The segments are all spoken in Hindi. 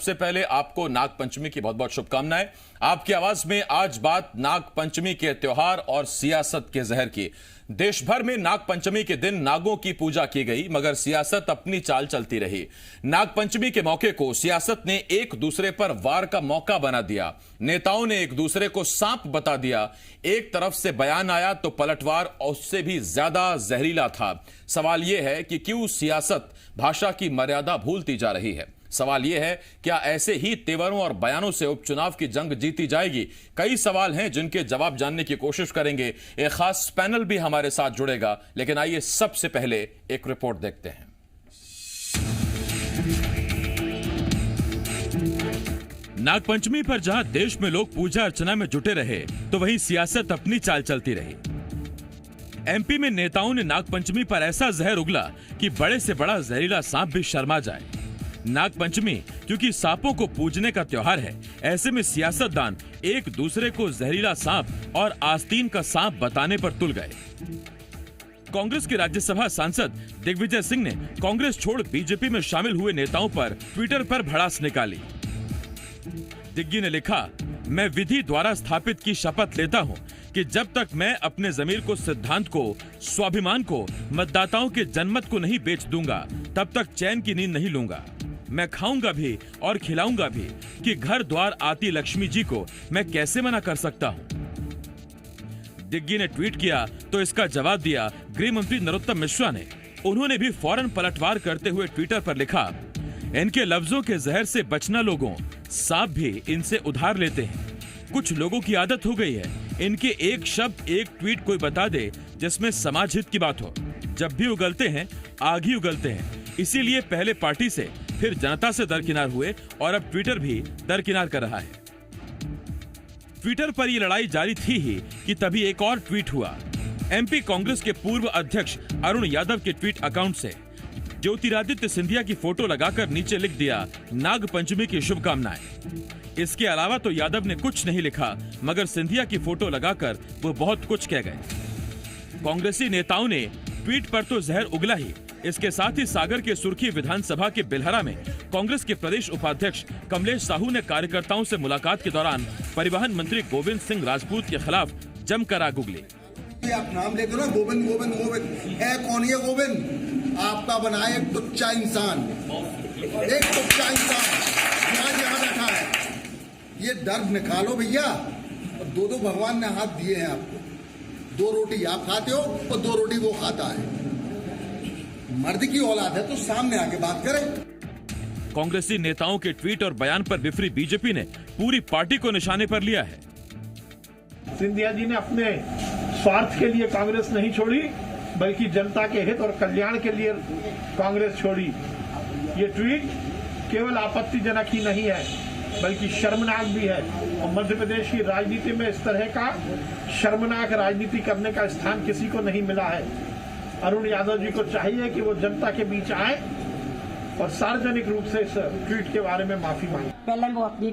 सबसे पहले आपको नाग पंचमी की बहुत बहुत शुभकामनाएं। आपकी आवाज में आज बात नाग पंचमी के त्योहार और सियासत के जहर की। देश भर में नाग पंचमी के दिन नागों की पूजा की गई, मगर सियासत अपनी चाल चलती रही। नाग पंचमी के मौके को सियासत ने एक दूसरे पर वार का मौका बना दिया। नेताओं ने एक दूसरे को सांप बता दिया। एक तरफ से बयान आया तो पलटवार उससे भी ज्यादा जहरीला था। सवाल यह है कि क्यों सियासत भाषा की मर्यादा भूलती जा रही है। सवाल यह है, क्या ऐसे ही तेवरों और बयानों से उपचुनाव की जंग जीती जाएगी? कई सवाल हैं जिनके जवाब जानने की कोशिश करेंगे। एक खास पैनल भी हमारे साथ जुड़ेगा, लेकिन आइए सबसे पहले एक रिपोर्ट देखते हैं। नागपंचमी पर जहां देश में लोग पूजा अर्चना में जुटे रहे, तो वहीं सियासत अपनी चाल चलती रही। एमपी में नेताओं ने नागपंचमी पर ऐसा जहर उगला कि बड़े से बड़ा जहरीला सांप भी शर्मा जाए। नागपंचमी क्योंकि सांपों को पूजने का त्योहार है, ऐसे में सियासतदान एक दूसरे को जहरीला सांप और आस्तीन का सांप बताने पर तुल गए। कांग्रेस के राज्यसभा सांसद दिग्विजय सिंह ने कांग्रेस छोड़ बीजेपी में शामिल हुए नेताओं पर ट्विटर पर भड़ास निकाली। दिग्गी ने लिखा, मैं विधि द्वारा स्थापित की शपथ लेता हूं कि जब तक मैं अपने जमीर को, सिद्धांत को, स्वाभिमान को, मतदाताओं के जनमत को नहीं बेच दूंगा, तब तक चैन की नींद नहीं लूंगा। मैं खाऊंगा भी और खिलाऊंगा भी कि घर द्वार आती लक्ष्मी जी को मैं कैसे मना कर सकता हूं। दिग्गी ने ट्वीट किया तो इसका जवाब दिया गृह मंत्री नरोत्तम मिश्रा ने। उन्होंने भी फौरन पलटवार करते हुए ट्विटर पर लिखा, इनके लफ्जों के जहर से बचना लोगों, सांप भी इनसे उधार लेते हैं। कुछ लोगों की आदत हो गई है, इनके एक शब्द, एक ट्वीट कोई बता दे जिसमें समाज हित की बात हो। जब भी उगलते हैं, आग ही उगलते हैं। इसीलिए पहले पार्टी से, फिर जनता से दरकिनार हुए और अब ट्विटर भी दरकिनार कर रहा है। ट्विटर पर यह लड़ाई जारी थी ही कि तभी एक और ट्वीट हुआ। एमपी कांग्रेस के पूर्व अध्यक्ष अरुण यादव के ट्वीट अकाउंट से ज्योतिरादित्य सिंधिया की फोटो लगाकर नीचे लिख दिया, नाग पंचमी की शुभकामनाएं। इसके अलावा तो यादव ने कुछ नहीं लिखा, मगर सिंधिया की फोटो लगाकर वो बहुत कुछ कह गए। कांग्रेसी नेताओं ने ट्वीट पर तो जहर उगला ही, इसके साथ ही सागर के सुर्खी विधानसभा के बिलहरा में कांग्रेस के प्रदेश उपाध्यक्ष कमलेश साहू ने कार्यकर्ताओं से मुलाकात के दौरान परिवहन मंत्री गोविंद सिंह राजपूत के खिलाफ जमकर आग उगली। आप नाम लेते हो ना, गोविंद गोविंद गोविंद, है कौन ये गोविंद? आपका बना एक टुच्चा इंसान, एक टुच्चा इंसान यहाँ बैठा है। ये डर निकालो भैया। दो दो भगवान ने हाथ दिए हैं आपको, दो रोटी आप खाते हो और दो रोटी वो खाता है। मर्द की औलाद है तो सामने आके बात करें। कांग्रेसी नेताओं के ट्वीट और बयान पर बिफरी बीजेपी ने पूरी पार्टी को निशाने पर लिया है। सिंधिया जी ने अपने स्वार्थ के लिए कांग्रेस नहीं छोड़ी, बल्कि जनता के हित और कल्याण के लिए कांग्रेस छोड़ी। ये ट्वीट केवल आपत्तिजनक ही नहीं है, बल्कि शर्मनाक भी है। और मध्य प्रदेश की राजनीति में इस तरह का शर्मनाक राजनीति करने का स्थान किसी को नहीं मिला है। अरुण यादव जी को चाहिए कि वो जनता के बीच आए और सार्वजनिक रूप से इस ट्वीट के बारे में माफी मांगे। पहले वो अपनी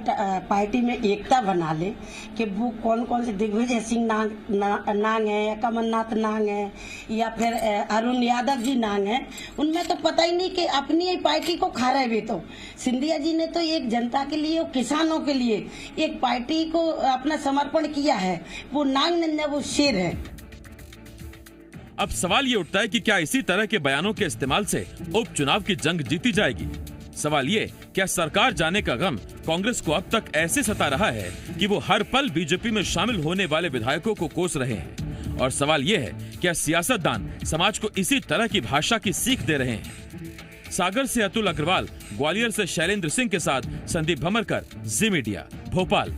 पार्टी में एकता बना ले कि वो कौन कौन से दिग्विजय सिंह नांग है, या कमलनाथ नांग है, या फिर अरुण यादव जी नांग है। उनमें तो पता ही नहीं कि अपनी ही पार्टी को खा रहे। भी तो सिंधिया जी ने तो एक जनता के लिए, किसानों के लिए एक पार्टी को अपना समर्पण किया है। वो नांग नहीं, वो शेर है। अब सवाल ये उठता है कि क्या इसी तरह के बयानों के इस्तेमाल से उपचुनाव की जंग जीती जाएगी? सवाल ये, क्या सरकार जाने का गम कांग्रेस को अब तक ऐसे सता रहा है कि वो हर पल बीजेपी में शामिल होने वाले विधायकों को कोस रहे हैं? और सवाल ये है, क्या सियासतदान समाज को इसी तरह की भाषा की सीख दे रहे हैं? सागर से अतुल अग्रवाल, ग्वालियर से शैलेंद्र सिंह के साथ संदीप भमरकर, जी मीडिया, भोपाल।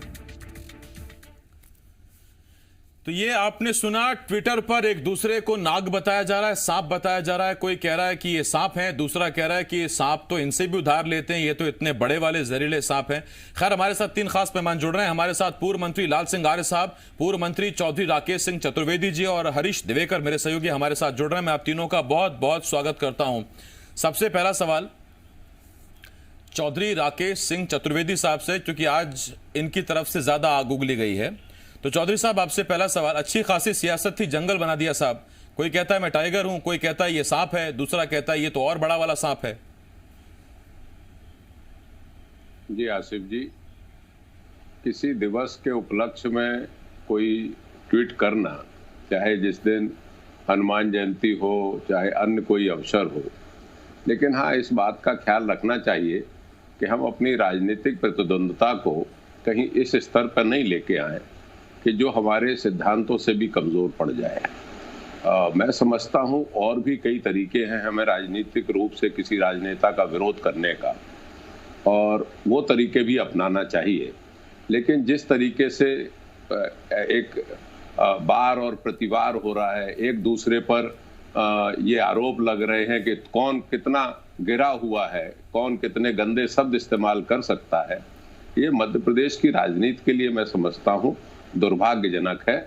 तो ये आपने सुना, ट्विटर पर एक दूसरे को नाग बताया जा रहा है, सांप बताया जा रहा है। कोई कह रहा है कि ये सांप है, दूसरा कह रहा है कि ये सांप तो इनसे भी उधार लेते हैं, ये तो इतने बड़े वाले जहरीले सांप हैं। खैर, हमारे साथ तीन खास मेहमान जुड़ रहे हैं। हमारे साथ पूर्व मंत्री लाल सिंह आर्य साहब, पूर्व मंत्री चौधरी राकेश सिंह चतुर्वेदी जी और हरीश दिवेकर मेरे सहयोगी हमारे साथ जुड़ रहे हैं। मैं आप तीनों का बहुत बहुत स्वागत करता हूं। सबसे पहला सवाल चौधरी राकेश सिंह चतुर्वेदी साहब से, क्योंकि आज इनकी तरफ से ज्यादा आग उगली गई है। तो चौधरी साहब, आपसे पहला सवाल, अच्छी खासी सियासत थी, जंगल बना दिया साहब। कोई कहता है मैं टाइगर हूं, कोई कहता है ये सांप है, दूसरा कहता है ये तो और बड़ा वाला सांप है। जी आसिफ जी, किसी दिवस के उपलक्ष्य में कोई ट्वीट करना, चाहे जिस दिन हनुमान जयंती हो चाहे अन्य कोई अवसर हो, लेकिन हाँ इस बात का ख्याल रखना चाहिए कि हम अपनी राजनीतिक प्रतिद्वंद्विता को कहीं इस स्तर पर नहीं लेके आए कि जो हमारे सिद्धांतों से भी कमजोर पड़ जाए। मैं समझता हूं और भी कई तरीके हैं हमें राजनीतिक रूप से किसी राजनेता का विरोध करने का, और वो तरीके भी अपनाना चाहिए। लेकिन जिस तरीके से एक बार और प्रतिवार हो रहा है, एक दूसरे पर ये आरोप लग रहे हैं कि कौन कितना गिरा हुआ है, कौन कितने गंदे शब्द इस्तेमाल कर सकता है, ये मध्य प्रदेश की राजनीति के लिए मैं समझता हूँ दुर्भाग्यजनक है।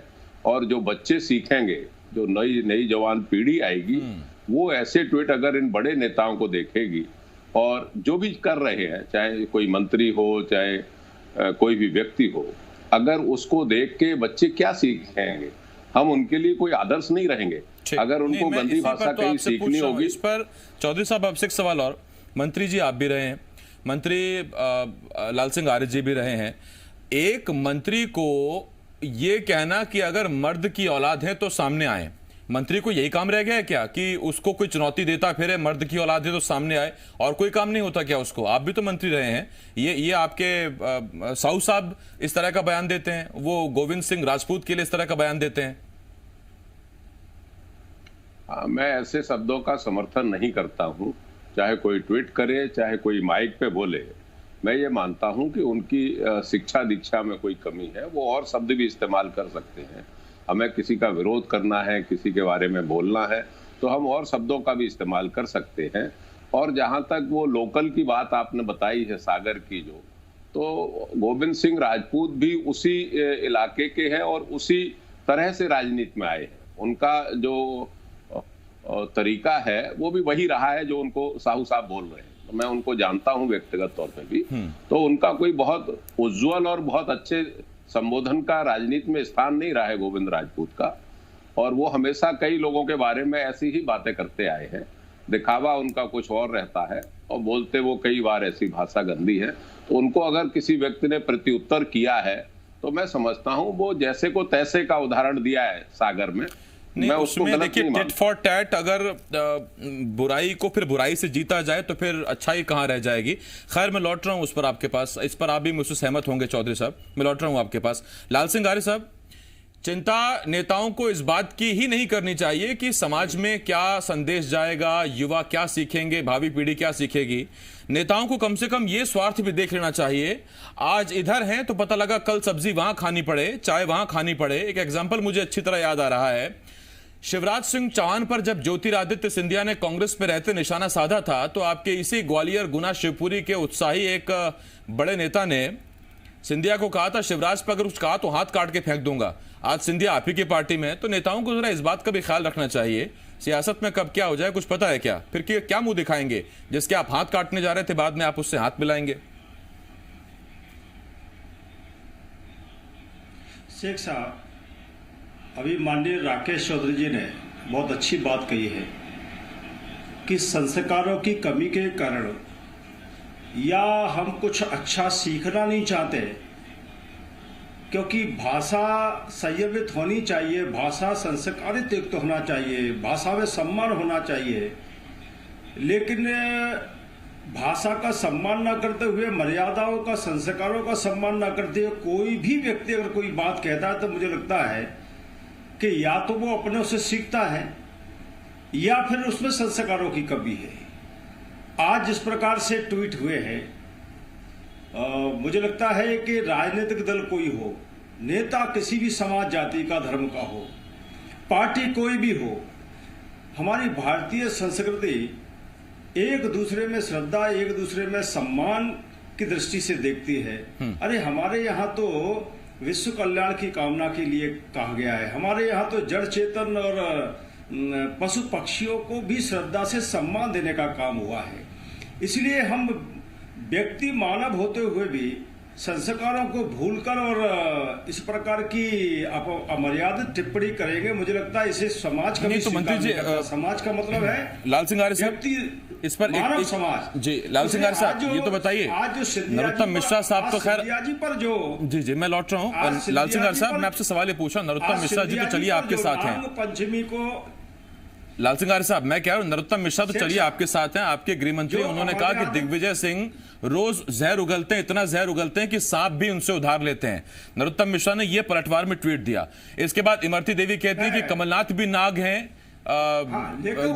और जो बच्चे सीखेंगे, जो नई जवान पीढ़ी आएगी, वो ऐसे ट्वीट अगर इन बड़े नेताओं को देखेगी और जो भी कर रहे हैं, चाहे कोई मंत्री हो चाहे कोई भी व्यक्ति हो, अगर उसको देख के बच्चे क्या सीखेंगे? हम उनके लिए कोई आदर्श नहीं रहेंगे अगर उनको गंदी भाषा कहीं सीखनी होगी। इस पर चौधरी साहब आपसे एक सवाल और, मंत्री जी आप भी रहे हैं, मंत्री लाल सिंह आर्य जी भी रहे हैं, एक मंत्री को ये कहना कि अगर मर्द की औलाद है तो सामने आए, मंत्री को यही काम रह गया है क्या कि उसको कोई चुनौती देता फिर मर्द की औलाद है तो सामने आए, और कोई काम नहीं होता क्या उसको? आप भी तो मंत्री रहे हैं, ये आपके साहू साहब इस तरह का बयान देते हैं, वो गोविंद सिंह राजपूत के लिए इस तरह का बयान देते हैं। मैं ऐसे शब्दों का समर्थन नहीं करता हूं, चाहे कोई ट्वीट करे चाहे कोई माइक पे बोले। मैं ये मानता हूं कि उनकी शिक्षा दीक्षा में कोई कमी है, वो और शब्द भी इस्तेमाल कर सकते हैं। हमें किसी का विरोध करना है, किसी के बारे में बोलना है, तो हम और शब्दों का भी इस्तेमाल कर सकते हैं। और जहां तक वो लोकल की बात आपने बताई है, सागर की, जो तो गोविंद सिंह राजपूत भी उसी इलाके के हैं और उसी तरह से राजनीति में आए हैं। उनका जो तरीका है वो भी वही रहा है जो उनको साहू साहब बोल रहे हैं। तो मैं उनको जानता हूं व्यक्तिगत तौर पे भी, तो उनका कोई बहुत उज्जवल और बहुत अच्छे संबोधन का राजनीति में स्थान नहीं रहा है गोविंद राजपूत का, और वो हमेशा कई लोगों के बारे में ऐसी ही बातें करते आए हैं। दिखावा उनका कुछ और रहता है और बोलते वो कई बार ऐसी भाषा गंदी है। तो उनको अगर किसी व्यक्ति ने प्रत्युत्तर किया है तो मैं समझता हूं वो जैसे को तैसे का उदाहरण दिया है सागर में, नहीं, उसमें देखिए टिट फॉर टैट, अगर बुराई को फिर बुराई से जीता जाए तो फिर अच्छाई कहां रह जाएगी। खैर मैं लौट रहा हूं उस पर आपके पास, इस पर आप भी मुझसे सहमत होंगे चौधरी साहब, मैं लौट रहा हूं आपके पास। लाल सिंह आर्य साहब, चिंता नेताओं को इस बात की ही नहीं करनी चाहिए कि समाज में क्या संदेश जाएगा, युवा क्या सीखेंगे, भावी पीढ़ी क्या सीखेगी। नेताओं को कम से कम ये स्वार्थ भी देख लेना चाहिए, आज इधर हैं तो पता लगा कल सब्जी वहां खानी पड़े, चाय वहां खानी पड़े। एक एग्जाम्पल मुझे अच्छी तरह याद आ रहा है, शिवराज सिंह चौहान पर जब ज्योतिरादित्य सिंधिया ने कांग्रेस में रहते निशाना साधा था, तो आपके इसी ग्वालियर, गुना, शिवपुरी के उत्साही एक बड़े नेता ने सिंधिया को कहा था, शिवराज पर अगर कुछ कहा तो हाथ काट के फेंक दूंगा। आज सिंधिया आप ही की पार्टी में है, तो नेताओं को जरा इस बात का भी ख्याल रखना चाहिए, सियासत में कब क्या हो जाए कुछ पता है क्या? फिर क्या मुंह दिखाएंगे, जिसके आप हाथ काटने जा रहे थे बाद में आप उससे हाथ मिलाएंगे। शेख साहब, अभी माननीय राकेश चौधरी जी ने बहुत अच्छी बात कही है कि संस्कारों की कमी के कारण या हम कुछ अच्छा सीखना नहीं चाहते, क्योंकि भाषा संयमित होनी चाहिए, भाषा संस्कारित युक्त होना चाहिए, भाषा में सम्मान होना चाहिए। लेकिन भाषा का सम्मान न करते हुए, मर्यादाओं का, संस्कारों का सम्मान न करते हुए कोई भी व्यक्ति अगर कोई बात कहता है तो मुझे लगता है कि या तो वो अपने से सीखता है या फिर उसमें संस्कारों की कमी है। आज जिस प्रकार से ट्वीट हुए हैं, मुझे लगता है कि राजनीतिक दल कोई हो, नेता किसी भी समाज, जाति का, धर्म का हो, पार्टी कोई भी हो, हमारी भारतीय संस्कृति एक दूसरे में श्रद्धा, एक दूसरे में सम्मान की दृष्टि से देखती है। अरे हमारे यहाँ तो विश्व कल्याण की कामना के लिए कहा गया है, हमारे यहाँ तो जड़ चेतन और पशु पक्षियों को भी श्रद्धा से सम्मान देने का काम हुआ है। इसलिए हम व्यक्ति मानव होते हुए भी संस्कारों को भूलकर और इस प्रकार की आप अमर्यादित टिप्पणी करेंगे, मुझे लगता है इसे समाज कभी तो मंत्री जी, समाज का मतलब है लाल सिंह आर्य साहब इस पर मानव समाज। जी लाल सिंह आर्य साहब ये तो बताइए, आज जो नरोत्तम मिश्रा साहब तो खैर जी पर जो जी मैं लौट रहा हूँ। लाल सिंह आर्य साहब मैं आपसे सवाल ये पूछा, नरोत्तम मिश्रा जी तो चलिए आपके साथ हैं, पंचमी को लाल सिंह आर्य साहब मैं कह रहा हूं नरोत्तम मिश्रा तो चलिए आपके साथ हैं, आपके गृह मंत्री, उन्होंने कहा कि दिग्विजय सिंह रोज जहर उगलते हैं, इतना जहर उगलते हैं कि सांप भी उनसे उधार लेते हैं। नरोत्तम मिश्रा ने यह पलटवार में ट्वीट दिया। इसके बाद इमरती देवी कहती है कि कमलनाथ भी नाग हैं,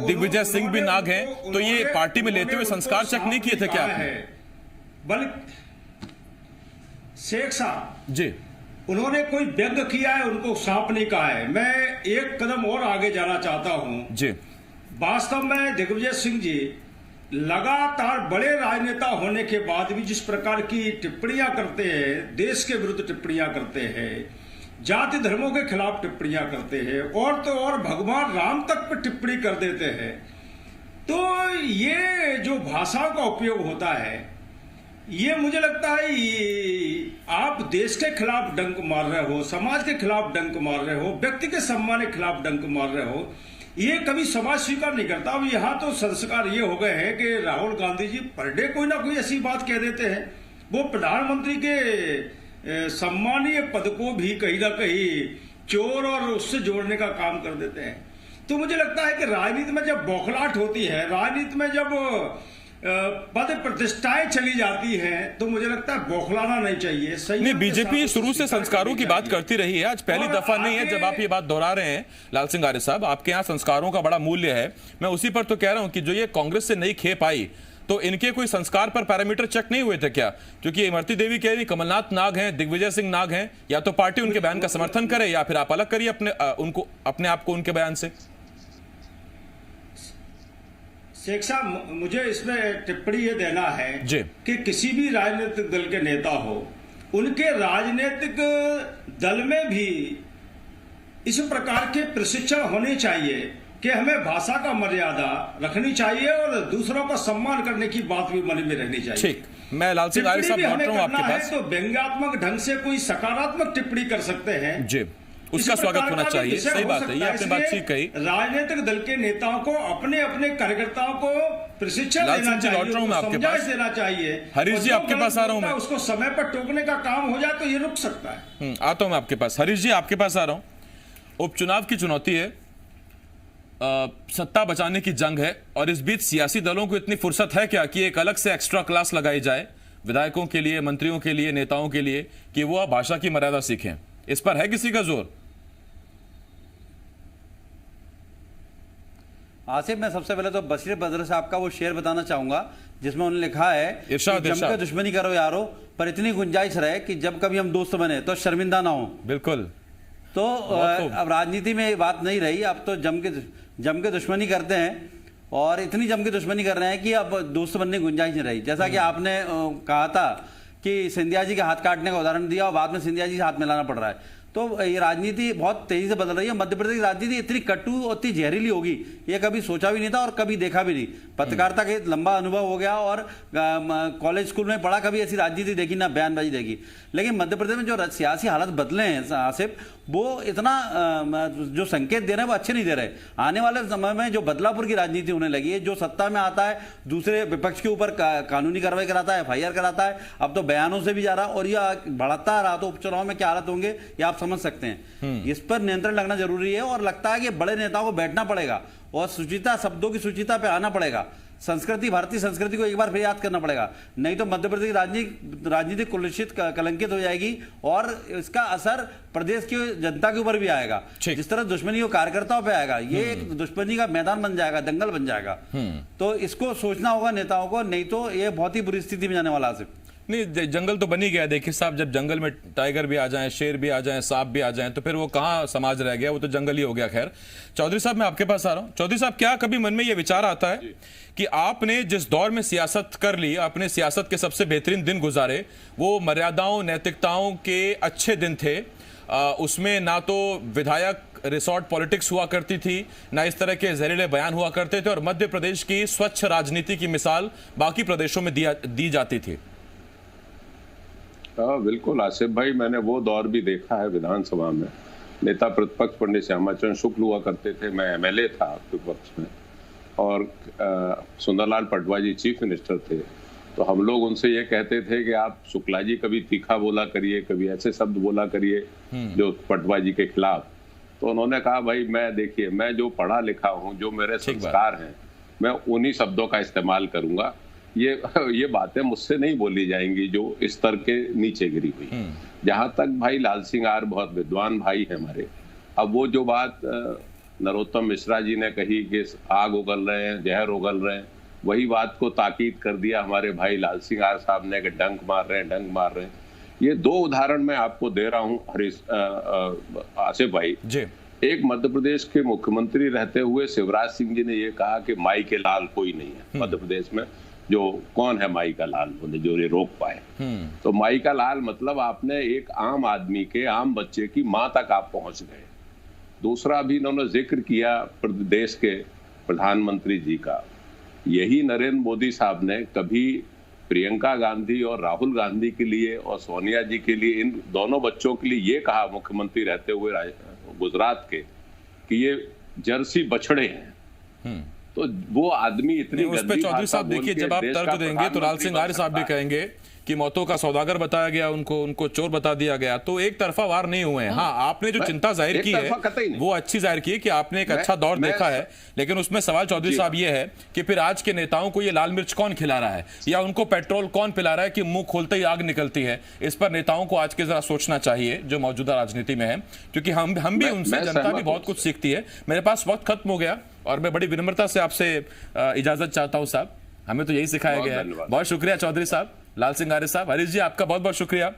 दिग्विजय सिंह भी नाग हैं, तो ये पार्टी में लेते हुए संस्कार चेक नहीं किए थे क्या आपने? बल्कि शेख साहब जी उन्होंने कोई व्यंग किया है, उनको सांप नहीं कहा है। मैं एक कदम और आगे जाना चाहता हूं जी। वास्तव में दिग्विजय सिंह जी लगातार बड़े राजनेता होने के बाद भी जिस प्रकार की टिप्पणियां करते हैं, देश के विरुद्ध टिप्पणियां करते हैं, जाति धर्मों के खिलाफ टिप्पणियां करते हैं, और तो और भगवान राम तक पर टिप्पणी कर देते हैं, तो ये जो भाषा का उपयोग होता है, ये मुझे लगता है आप देश के खिलाफ डंक मार रहे हो, समाज के खिलाफ डंक मार रहे हो, व्यक्ति के सम्मान के खिलाफ डंक मार रहे हो। ये कभी समाज स्वीकार नहीं करता। अब यहाँ तो संस्कार ये हो गए हैं कि राहुल गांधी जी पर डे कोई ना कोई ऐसी बात कह देते हैं, वो प्रधानमंत्री के सम्मानीय पद को भी कहीं ना कहीं चोर और उससे जोड़ने का काम कर देते हैं। तो मुझे लगता है कि राजनीति में जब बौखलाहट होती है, राजनीति में जब पद प्रतिष्ठाएं चली जाती हैं, तो मुझे लगता है बौखलाना नहीं चाहिए। नहीं, बीजेपी शुरू से संस्कारों की बात करती रही है, आज पहली दफा नहीं है जब आप ये बात दोहरा रहे हैं। लाल सिंह आर्य साहब, आपके यहाँ संस्कारों का बड़ा मूल्य है। मैं उसी पर तो कह रहा हूं कि जो ये कांग्रेस से नई खेप आई, तो इनके कोई संस्कार पर पैरामीटर चेक नहीं हुए थे क्या? क्योंकि इमरती देवी कह रही कमलनाथ नाग हैं, दिग्विजय सिंह नाग हैं, या तो पार्टी उनके बयान का समर्थन करे या फिर आप अलग करिए अपने आप को उनके बयान से। शेख साहब, मुझे इसमें टिप्पणी ये देना है कि किसी भी राजनीतिक दल के नेता हो, उनके राजनीतिक दल में भी इस प्रकार के प्रशिक्षण होने चाहिए कि हमें भाषा का मर्यादा रखनी चाहिए और दूसरों का सम्मान करने की बात भी मन में रहनी चाहिए। ठीक, मैं लाल सिंह आर्य साहब लौट रहा हूं आपके पास। तो व्यंग्यात्मक ढंग से कोई सकारात्मक टिप्पणी कर सकते हैं जी, उसका स्वागत होना चाहिए। सही बात है, ये आपने बात ठीक कही। राजनीतिक दल के नेताओं को अपने अपने कार्यकर्ताओं को प्रशिक्षण देना चाहिए। हरीश जी आपके पास आ रहा हूं मैं। उसको समय पर टोकने का काम हो जाए तो ये रुक सकता है। आता हूं मैं आपके पास। हरीश जी आपके पास आ रहा हूं। उपचुनाव की चुनौती है, सत्ता बचाने की जंग है, और इस बीच सियासी दलों को इतनी फुर्सत है क्या कि एक अलग से एक्स्ट्रा क्लास लगाई जाए विधायकों के लिए, मंत्रियों के लिए, नेताओं के लिए, कि वो भाषा की मर्यादा सीखें? इस पर है किसी का जोर? आसिफ, मैं सबसे पहले तो बशीर बद्र साहब का वो शेर बताना चाहूंगा जिसमें उन्होंने लिखा है कि जमकर दुश्मनी करो यारो, पर इतनी गुंजाइश रहे कि जब कभी हम दोस्त बने तो शर्मिंदा ना हो। बिल्कुल। तो अब राजनीति में ये बात नहीं रही, अब तो जम के दुश्मनी करते हैं, और इतनी जम के दुश्मनी कर रहे हैं कि अब दोस्त बनने की गुंजाइश नहीं रही। जैसा कि आपने कहा था कि सिंधिया जी के हाथ काटने का उदाहरण दिया और बाद में सिंधिया जी से हाथ मिलाना पड़ रहा है। तो ये राजनीति बहुत तेजी से बदल रही है। मध्य प्रदेश की राजनीति इतनी कटु और इतनी जहरीली होगी ये कभी सोचा भी नहीं था और कभी देखा भी नहीं। पत्रकारिता का लंबा अनुभव हो गया और कॉलेज स्कूल में पढ़ा, कभी ऐसी राजनीति देखी ना बयानबाजी देखी। लेकिन मध्य प्रदेश में जो सियासी हालत बदले हैं आसिफ, वो इतना जो संकेत दे रहे हैं वो अच्छे नहीं दे रहे। आने वाले समय में जो बदलापुर की राजनीति होने लगी है, जो सत्ता में आता है दूसरे विपक्ष के ऊपर कानूनी कार्रवाई कराता है, FIR कराता है, अब तो बयानों से भी जा रहा है, और यह बढ़ता रहा तो उपचुनाव में क्या हालत होंगे ये आप समझ सकते हैं। इस पर नियंत्रण लगना जरूरी है, और लगता है कि बड़े नेताओं को बैठना पड़ेगा और सुचिता, शब्दों की सुचिता पे आना पड़ेगा। संस्कृति, भारतीय संस्कृति को एक बार फिर याद करना पड़ेगा, नहीं तो मध्य प्रदेश की राजनीति कुलषित, कलंकित हो जाएगी, और इसका असर प्रदेश की जनता के ऊपर भी आएगा। जिस तरह दुश्मनी को कार्यकर्ताओं पे आएगा, ये एक दुश्मनी का मैदान बन जाएगा, दंगल बन जाएगा। तो इसको सोचना होगा नेताओं को, नहीं तो ये बहुत ही बुरी स्थिति में जाने वाला है। नहीं, जंगल तो बन ही गया। देखिए साहब, जब जंगल में टाइगर भी आ जाएं, शेर भी आ जाएं, सांप भी आ जाएं, तो फिर वो कहाँ समाज रह गया, वो तो जंगल ही हो गया। खैर, चौधरी साहब मैं आपके पास आ रहा हूं। चौधरी साहब, क्या कभी मन में ये विचार आता है कि आपने जिस दौर में सियासत कर ली, अपने सियासत के सबसे बेहतरीन दिन गुजारे, वो मर्यादाओं, नैतिकताओं के अच्छे दिन थे, उसमें ना तो विधायक रिसोर्ट पॉलिटिक्स हुआ करती थी, ना इस तरह के जहरीले बयान हुआ करते थे, और मध्य प्रदेश की स्वच्छ राजनीति की मिसाल बाकी प्रदेशों में दी जाती थी? हाँ बिल्कुल आसिफ भाई, मैंने वो दौर भी देखा है विधानसभा में। नेता प्रतिपक्ष पंडित श्यामाचरण शुक्ल हुआ करते थे, मैं एमएलए था विपक्ष में, और सुंदरलाल पटवा जी चीफ मिनिस्टर थे। तो हम लोग उनसे ये कहते थे कि आप शुक्ला जी कभी तीखा बोला करिए, कभी ऐसे शब्द बोला करिए जो पटवा जी के खिलाफ। तो उन्होंने कहा भाई मैं देखिए, मैं जो पढ़ा लिखा हूँ, जो मेरे संस्कार हैं, मैं उन्हीं शब्दों का इस्तेमाल करूंगा। ये बातें मुझसे नहीं बोली जाएंगी जो स्तर के नीचे गिरी हुई। जहां तक भाई लाल सिंह आर बहुत विद्वान भाई है हमारे, अब वो जो बात नरोत्तम मिश्रा जी ने कही कि आग उगल रहे हैं, जहर उगल रहे हैं, वही बात को ताकीद कर दिया हमारे भाई लाल सिंह आर साहब ने कि डंक मार रहे हैं, डंक मार रहे हैं। ये दो उदाहरण मैं आपको दे रहा हूँ आसिफ भाई जी। एक मध्य प्रदेश के मुख्यमंत्री रहते हुए शिवराज सिंह जी ने ये कहा कि माई के लाल कोई नहीं है मध्य प्रदेश में, जो कौन है माई का लाल, बोले जो ये रोक पाए। तो माई का लाल मतलब आपने एक आम आदमी के, आम बच्चे की मां तक आप पहुंच गए। दूसरा भी इन्होंने जिक्र किया प्रदेश के प्रधानमंत्री जी का। यही नरेंद्र मोदी साहब ने कभी प्रियंका गांधी और राहुल गांधी के लिए और सोनिया जी के लिए, इन दोनों बच्चों के लिए ये कहा मुख्यमंत्री रहते हुए गुजरात के, कि ये जर्सी बछड़े हैं। तो वो आदमी इतनी उस पे चौधरी साहब देखिए, जब आप तर्क देंगे तो लाल सिंह आर्य साहब भी कहेंगे कि मौतों का सौदागर बताया गया, उनको चोर बता दिया गया। तो एक तरफा वार नहीं हुए हैं। हाँ, आपने जो चिंता जाहिर की है वो अच्छी जाहिर की है कि आपने एक अच्छा दौर देखा है, लेकिन उसमें सवाल चौधरी साहब ये है कि फिर आज के नेताओं को ये लाल मिर्च कौन खिला रहा है, या उनको पेट्रोल कौन पिला रहा है कि मुंह खोलते ही आग निकलती है। इस पर नेताओं को आज के जरा सोचना चाहिए जो मौजूदा राजनीति में है, क्योंकि हम भी उनसे, जनता भी बहुत कुछ सीखती है। मेरे पास वक्त खत्म हो गया और मैं बड़ी विनम्रता से आपसे इजाजत चाहता हूं साहब, हमें तो यही सिखाया गया है। बहुत शुक्रिया चौधरी साहब, लाल सिंह आर्य साहब, हरीश जी आपका बहुत बहुत शुक्रिया।